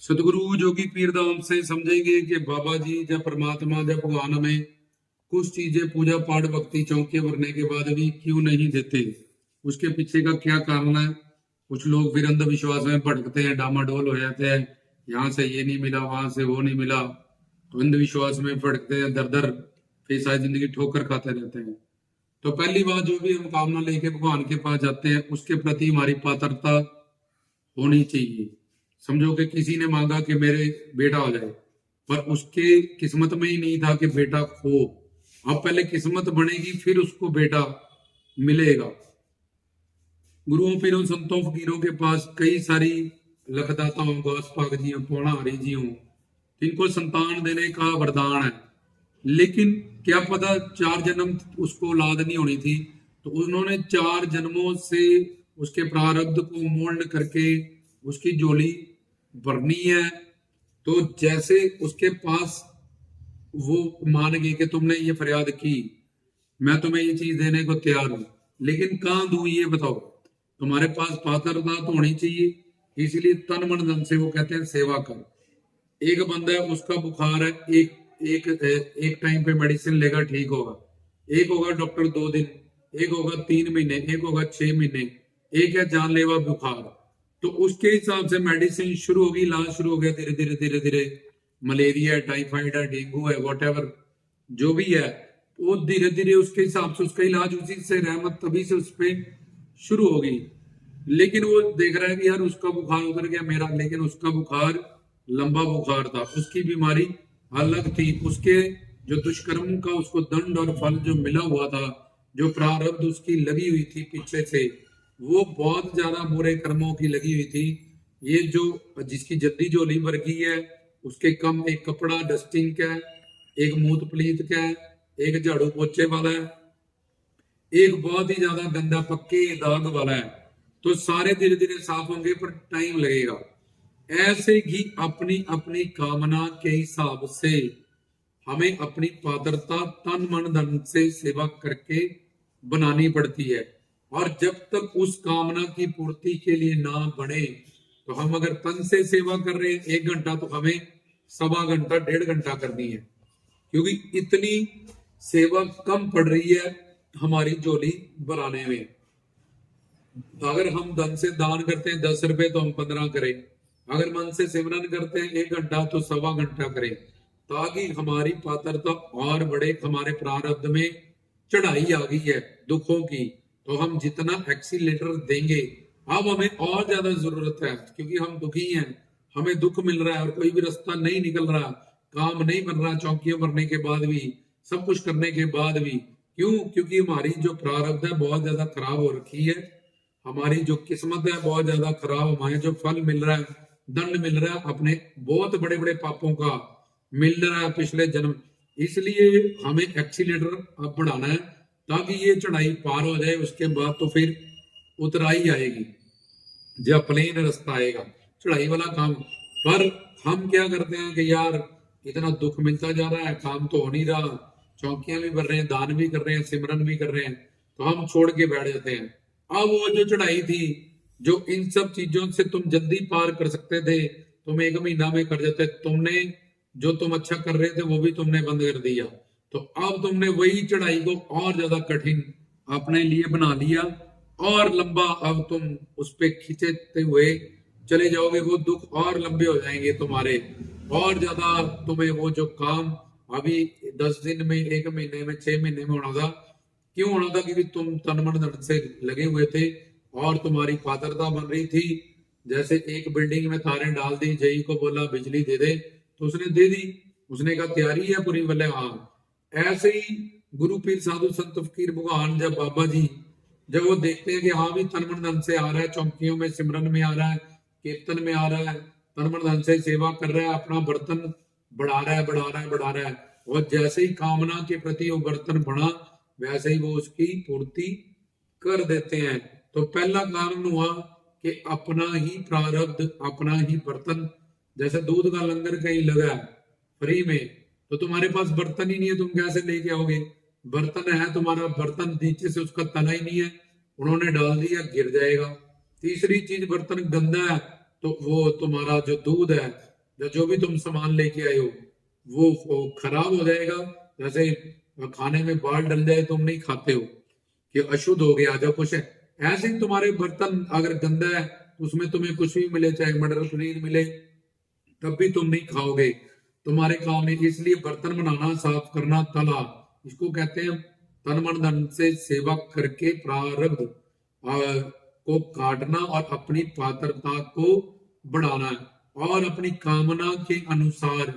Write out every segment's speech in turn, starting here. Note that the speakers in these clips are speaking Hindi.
सतगुरु जोगी पीर धाम से समझेंगे कि बाबा जी जब परमात्मा जब भगवान हमें कुछ चीजें पूजा पाठ भक्ति चौके भरने के बाद भी क्यों नहीं देते, उसके पीछे का क्या कारण है। कुछ लोग फिर अंधविश्वास में भटकते हैं, डामाडोल हो जाते हैं, यहाँ से ये नहीं मिला वहां से वो नहीं मिला, तो अंधविश्वास में भटकते हैं, दर दर फिर सारी जिंदगी ठोकर खाते रहते हैं। तो पहली बात, जो भी हम कामना लेके भगवान के पास जाते हैं उसके प्रति हमारी पात्रता होनी चाहिए। समझो कि किसी ने मांगा कि मेरे बेटा हो जाए, पर उसके किस्मत में ही नहीं था कि बेटा हो। अब पहले किस्मत बनेगी फिर उसको बेटा मिलेगा। गुरुओं पीरों संतों फकीरों के पास कई सारी लखदाताओं, गौस पाक जी हों, पौणा हरि जी हों, जिनको संतान देने का वरदान है, लेकिन क्या पता 4 जन्म उसको औलाद नहीं होनी थी, तो उन्होंने 4 जन्मों से उसके प्रारब्ध को मोल्ड करके उसकी झोली भरनी है। तो जैसे उसके पास वो मान गए कि तुमने ये फरियाद की, मैं तुम्हें ये चीज देने को तैयार हूं, लेकिन कहां दूं ये बताओ। तुम्हारे पास पात्रता तो होनी चाहिए, इसलिए तन मन धन से वो कहते हैं सेवा कर। एक बंदा है, उसका बुखार है, एक एक एक टाइम पे मेडिसिन लेगा ठीक होगा, एक होगा डॉक्टर 2 दिन, एक होगा 3 महीने, एक होगा 6 महीने, एक है जानलेवा बुखार। तो उसके हिसाब से मेडिसिन शुरू होगी, इलाज शुरू हो गया, धीरे धीरे धीरे धीरे मलेरिया है, टाइफाइड है, डेंगू है, वॉट जो भी है, वो धीरे धीरे उसके हिसाब से उसका इलाज उसी से रहमत तभी से उस पर शुरू होगी। लेकिन वो देख रहा है कि यार उसका बुखार उतर गया मेरा, लेकिन उसका बुखार लंबा बुखार था, उसकी बीमारी अलग थी, उसके जो दुष्कर्म का उसको दंड और फल जो मिला हुआ था, जो प्रारब्ध उसकी लगी हुई थी पीछे से, वो बहुत ज्यादा बुरे कर्मों की लगी हुई थी। ये जो जिसकी जद्दी झोली भर गई है, उसके कम एक कपड़ा डस्टिंग का है, एक मूत प्लीत का है, एक झाड़ू पोछे वाला है, एक बहुत ही ज्यादा गंदा पक्के दाग वाला है। तो सारे धीरे धीरे साफ होंगे पर टाइम लगेगा। ऐसे ही अपनी अपनी कामना के हिसाब से हमें अपनी पात्रता तन मन धन से सेवा करके बनानी पड़ती है। और जब तक उस कामना की पूर्ति के लिए ना बने, तो हम अगर तन से सेवा कर रहे हैं 1 घंटा, तो हमें 1.25 घंटा 1.5 घंटा करनी है, क्योंकि इतनी सेवा कम पड़ रही है हमारी झोली बनाने में। अगर हम धन से दान करते हैं 10 रुपए, तो हम 15 करें। अगर मन से सिमरन करते हैं 1 घंटा, तो 1.25 घंटा करें, ताकि हमारी पात्रता और बढ़े। हमारे प्रारब्ध में चढ़ाई आ गई है दुखों की, तो हम जितना एक्सीलेटर देंगे, अब हमें और ज्यादा जरूरत है, क्योंकि हम दुखी हैं, हमें दुख मिल रहा है और कोई भी रास्ता नहीं निकल रहा, काम नहीं बन रहा, चौकियां भरने के बाद भी, सब कुछ करने के बाद भी। क्यों? क्योंकि हमारी जो प्रारब्ध है बहुत ज्यादा खराब हो रखी है, हमारी जो किस्मत है बहुत ज्यादा खराब, हमें जो फल मिल रहा है, दंड मिल रहा है, अपने बहुत बड़े बड़े पापों का मिल रहा है पिछले जन्म। इसलिए हमें एक्सीलेटर अब बढ़ाना है, ताकि ये चढ़ाई पार हो जाए, उसके बाद तो फिर उतराई आएगी, जब प्लेन रास्ता आएगा, चढ़ाई वाला काम। पर हम क्या करते हैं कि यार इतना दुख मिलता जा रहा है, काम तो हो नहीं रहा, चौकियां भी भर रहे हैं, दान भी कर रहे हैं, सिमरन भी कर रहे हैं, तो हम छोड़ के बैठ जाते हैं। अब वो जो चढ़ाई थी, जो इन सब चीजों से तुम जल्दी पार कर सकते थे, तुम 1 महीना में कर जाते, तुमने जो तुम अच्छा कर रहे थे वो भी तुमने बंद कर दिया। तो अब तुमने वही चढ़ाई को और ज्यादा कठिन अपने लिए बना लिया, और लंबा अब तुम उस पे खिंचते हुए चले जाओगे, वो दुख और लंबे हो जाएंगे तुम्हारे, और ज्यादा तुम्हें वो जो काम अभी 10 दिन में, 1 महीने में, 6 महीने में होना था, क्यों होना था? क्योंकि तुम तन मन धन से लगे हुए थे और तुम्हारी पात्रता बन रही थी। जैसे एक बिल्डिंग में तारें डाल दी, जेई को बोला बिजली दे दे, तो उसने दे दी, उसने कहा तैयारी है पूरी, बोले हाँ। ऐसे ही गुरु पीर साधु संत फकीर भगवान, जब बाबा जी जब वो देखते हैं कि हाँ भी तन मन धन से आ रहा है, चौकियों में सिमरन में आ रहा है, कीर्तन में आ रहा है, तन मन धन से सेवा कर रहा है, अपना बर्तन बढ़ा रहा है, बढ़ा रहा है, बढ़ा रहा है, और जैसे ही कामना के प्रति वो बर्तन बढ़ा, वैसे ही वो उसकी पूर्ति कर देते हैं। तो पहला कारण हुआ कि अपना ही प्रारब्ध, अपना ही बर्तन। जैसे दूध का लंगर कहीं लगा है फ्री में, तो तुम्हारे पास बर्तन ही नहीं है, तुम कैसे लेके आओगे? बर्तन है तुम्हारा, बर्तन नीचे से उसका तना ही नहीं है, उन्होंने डाल दिया, गिर जाएगा। तीसरी चीज, बर्तन गंदा है, तो वो तुम्हारा जो दूध है या जो भी तुम सामान लेके आए हो वो खराब हो जाएगा। जैसे खाने में बाल डल जाए तुम नहीं खाते हो कि अशुद्ध हो गया, जब कुछ है ऐसे ही तुम्हारे बर्तन अगर गंदा है उसमें तुम्हें कुछ भी मिले, चाहे मटर पनीर मिले, तब भी तुम नहीं खाओगे, तुम्हारे काम में। इसलिए बर्तन बनाना, साफ करना, तला, इसको कहते हैं तन मन धन से सेवा करके प्रारब्ध को काटना और अपनी पात्रता को बढ़ाना है। और अपनी कामना के अनुसार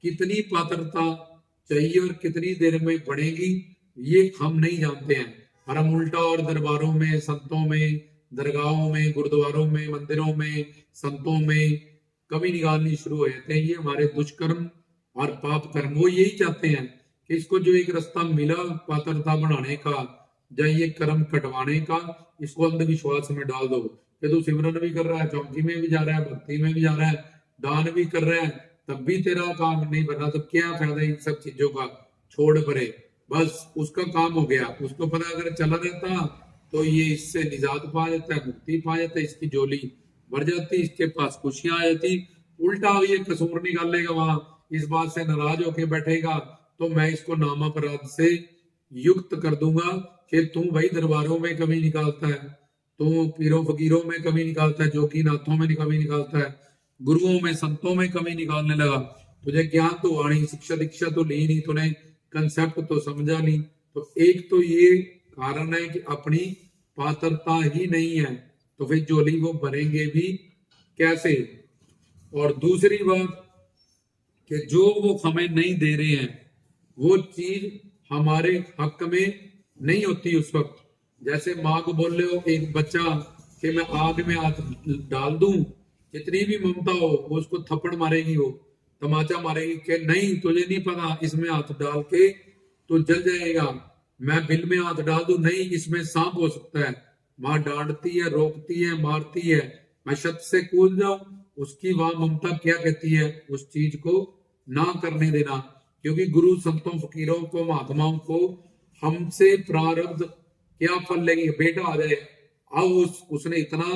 कितनी पात्रता चाहिए और कितनी देर में बढ़ेगी ये हम नहीं जानते हैं। और हम उल्टा और दरबारों में, संतों में, दरगाहों में, गुरुद्वारों में, मंदिरों में, संतों में कमी निकालनी शुरू हो जाते हैं। ये हमारे दुष्कर्म और पाप कर्म, वो यही चाहते हैं कि इसको जो एक रास्ता मिला पात्रता बढ़ाने का या ये कर्म कटवाने का, इसको अंधविश्वास में डाल दो कि तू सिमरन भी कर रहा है, चौकी में भी जा रहा है, भक्ति में भी जा रहा है, दान भी कर रहा है, तब भी तेरा काम नहीं बना, तो क्या फायदा इन सब चीजों का, छोड़ परे। बस उसका काम हो गया, उसको पता अगर चला रहता तो ये इससे निजात पा जाता है, मुक्ति पा जाता है, इसकी झोली भर जाती, इसके पास खुशियां आ जाती। उल्टा ये कसूर निकालेगा वहां, इस बात से नाराज होके बैठेगा तो मैं इसको नाम अपराध से युक्त कर दूंगा कि तू भाई दरबारों में कमी निकालता है, तू पीरों फकीरों में कमी निकालता है, जोगी नाथों में कमी निकालता है, गुरुओं में, संतों में कमी निकालने लगा। तुझे ज्ञान तो आनी, शिक्षा दीक्षा तो ली नहीं, तूने कंसेप्ट तो समझा नहीं। तो एक तो ये कारण है कि अपनी पात्रता ही नहीं है, तो फिर झोली वो भरेंगे भी कैसे। और दूसरी बात कि जो वो हमें नहीं दे रहे हैं वो चीज हमारे हक में नहीं होती उस वक्त। जैसे माँ को बोल रहे हो एक बच्चा कि मैं आग में हाथ डाल दूं, जितनी भी ममता हो वो उसको थप्पड़ मारेगी, वो तमाचा मारेगी कि नहीं तुझे नहीं पता इसमें हाथ डाल के तो जल जाएगा, मैं बिल में हाथ डाल दूं, नहीं इसमें सांप हो सकता है। माँ डांटती है, रोकती है, मारती है, मैं छत से कूद जाऊं, उसकी वहां ममता क्या कहती है, उस चीज को ना करने देना। क्योंकि गुरु संतों फकीरों को, महात्माओं को हमसे प्रारब्ध क्या फल लेगी, बेटा आ जाए, अब उसने इतना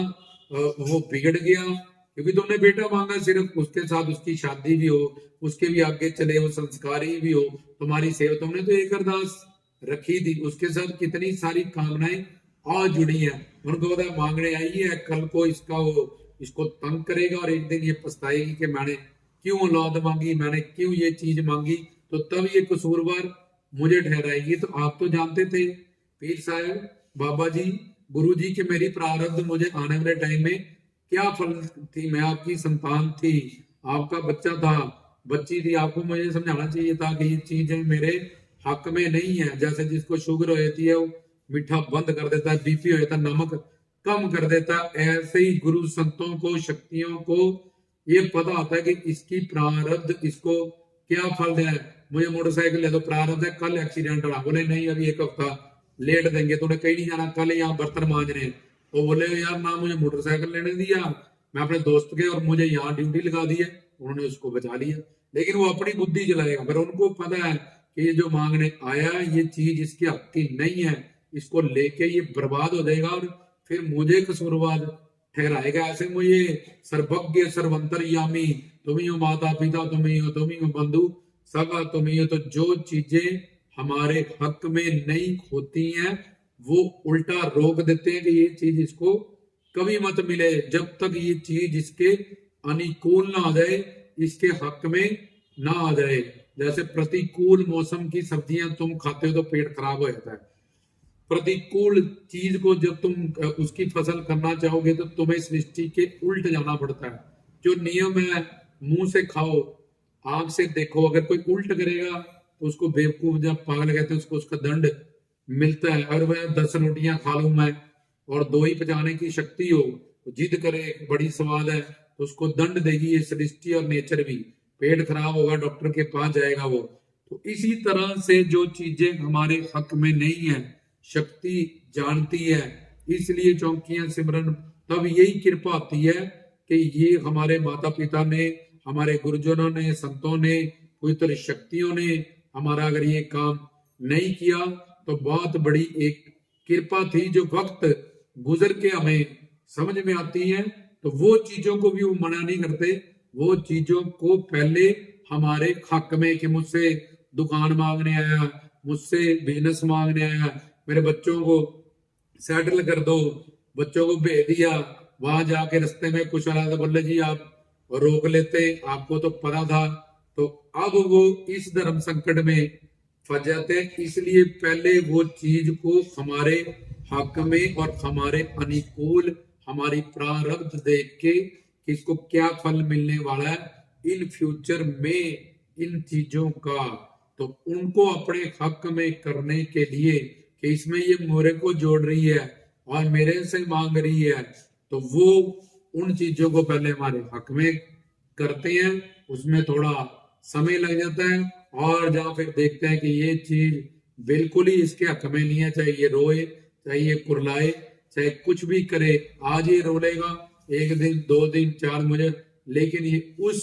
वो बिगड़ गया क्योंकि तुमने बेटा मांगा, सिर्फ उसके साथ उसकी शादी भी हो, उसके भी आगे चले, वो संस्कारी भी हो, तुम्हारी सेवा, तुमने तो एक अरदास रखी थी, उसके साथ कितनी सारी कामनाएं आ जुड़ी है, उनको पता मांगने आई है, कल को इसका वो इसको तंग करेगा और एक दिन ये पछताएगी कि मैंने क्यों औलाद मांगी, मैंने क्यों ये चीज मांगी, तो तब ये कसूरवार मुझे ठहराएगी। तो आप तो जानते थे पीर साहब, बाबा जी, गुरु जी के मेरी प्रारब्ध मुझे आने वाले टाइम में क्या फल थी, मैं आपकी संतान थी, आपका बच्चा था, बच्ची थी, आपको मुझे समझाना चाहिए था कि ये चीजें मेरे हक में नहीं है। जैसे जिसको शुगर हो जाती है वो मीठा बंद कर देता है, बीपी हो जाता है नमक कम कर देता है, ऐसे ही गुरु संतों को, शक्तियों को ये पता होता है कि इसकी प्रारब्ध इसको क्या फल देना है। मुझे मोटरसाइकिल ले दो, प्रारब्ध है कल एक्सीडेंट रहा, बोले नहीं अभी एक हफ्ता लेट देंगे, तूने कहीं नहीं जाना, कल यहाँ बर्तन मांजने हैं। तो बोले यार ना मुझे मोटरसाइकिल लेने दिया, मैं अपने दोस्त के, और मुझे यहाँ ड्यूटी लगा दी है, उन्होंने उसको बचा लिया। लेकिन वो अपनी बुद्धि चलाएगा, पर उनको पता है कि ये जो मांगने आया ये चीज इसके हक की नहीं है, इसको लेके ये बर्बाद हो जाएगा और फिर मुझे कसूरवार ठहराएगा। ऐसे मुझे सर्वज्ञ सर्वंतरयामी, तुम ही हो माता पिता, तुम ही हो बंधु सगा, तुम ही हो। तो जो चीजें हमारे हक में नहीं होती हैं वो उल्टा रोक देते हैं कि ये चीज इसको कभी मत मिले, जब तक ये चीज इसके अनुकूल ना आ जाए, इसके हक में ना आ जाए। जैसे प्रतिकूल मौसम की सब्जियां तुम खाते हो तो पेट खराब हो जाता है, प्रतिकूल चीज को जब तुम उसकी फसल करना चाहोगे तो तुम्हें सृष्टि के उल्ट जाना पड़ता है। जो नियम है मुंह से खाओ, आंख से देखो, अगर कोई उल्ट करेगा तो उसको बेवकूफ जब पागल कहते हैं, उसको उसका दंड मिलता है। अगर वह 10 रोटियां खा लूं मैं और 2 ही पचाने की शक्ति हो, तो जिद करे, बड़ी सवाल है, तो उसको दंड देगी ये सृष्टि और नेचर भी, पेट खराब होगा, डॉक्टर के पास जाएगा वो। तो इसी तरह से जो चीजें हमारे हक में नहीं है शक्ति जानती है, इसलिए चौकियां सिमरन तब यही कृपा आती है कि ये हमारे माता पिता ने, हमारे गुरुजनों ने, संतों ने, पवित्र शक्तियों ने हमारा अगर ये काम नहीं किया तो बहुत बड़ी एक कृपा थी जो वक्त गुजर के हमें समझ में आती है। तो वो चीजों को भी वो मना नहीं करते, वो चीजों को पहले हमारे हक में, कि मुझसे दुकान मांगने आया, मुझसे बिजनेस मांगने आया, मेरे बच्चों को सेटल कर दो, बच्चों को भेज दिया, वहां जाके रास्ते में कुछ आया तो बोले जी आप रोक लेते, आपको तो पता था। तो अब वो इस धर्म संकट में फंस जाते हैं। इसलिए पहले वो चीज को हमारे हक में और हमारे अनुकूल, हमारी प्रारब्ध देख के कि इसको क्या फल मिलने वाला है इन फ्यूचर में इन चीजों का, तो उनको अपने हक में करने के लिए कि इसमें ये मोरे को जोड़ रही है और मेरे से मांग रही है, तो वो उन चीजों को पहले हमारे हक में करते हैं। उसमें थोड़ा समय लग जाता है, और जहां फिर देखते हैं कि ये चीज बिल्कुल ही इसके हक में नहीं है, चाहे ये रोए, चाहे ये कुरलाए, चाहे कुछ भी करे, आज ये रोलेगा, एक दिन, 2 दिन, 4 मुझे, लेकिन ये उस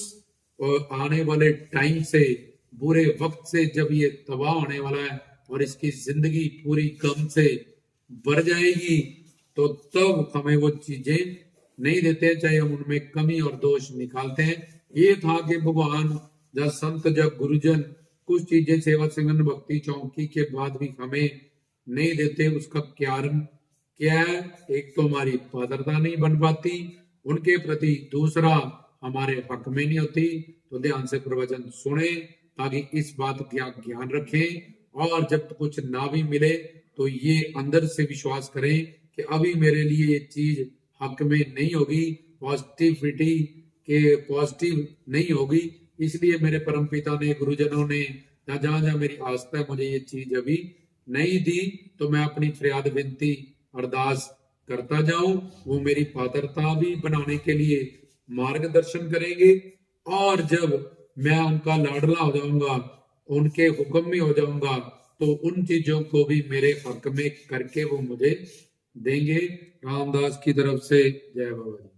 आने वाले टाइम से, बुरे वक्त से जब ये तबाह होने वाला है और इसकी जिंदगी पूरी गम से भर जाएगी, तो तब हमें वो चीजें नहीं देते, चाहे हम उनमें कमी और दोष निकालते हैं। ये था कि भगवान या संत या गुरुजन कुछ चीजें सेवा संगठन भक्ति चौकी के बाद भी हमें नहीं देते, उसका कारण क्या है? एक तो हमारी पात्रता नहीं बन पाती उनके प्रति, दूसरा हमारे हक में नहीं होती। तो ध्यान से प्रवचन सुने ताकि इस बात का ज्ञान रखें, और जब कुछ ना भी मिले तो ये अंदर से विश्वास करें कि अभी मेरे लिए ये चीज हक में नहीं होगी, पॉजिटिविटी के पॉजिटिव नहीं होगी, इसलिए मेरे परमपिता ने, गुरुजनों ने, जहां जहां मेरी आस्था है, मुझे ये चीज अभी नहीं दी। तो मैं अपनी फरियाद विनती अरदास करता जाऊं, वो मेरी पात्रता भी बनाने के लिए मार्गदर्शन करेंगे, और जब मैं उनका लाडला हो जाऊंगा, उनके हुक्म में हो जाऊंगा, तो उन चीजों को भी मेरे हक में करके वो मुझे देंगे। रामदास की तरफ से जय बाबा जी।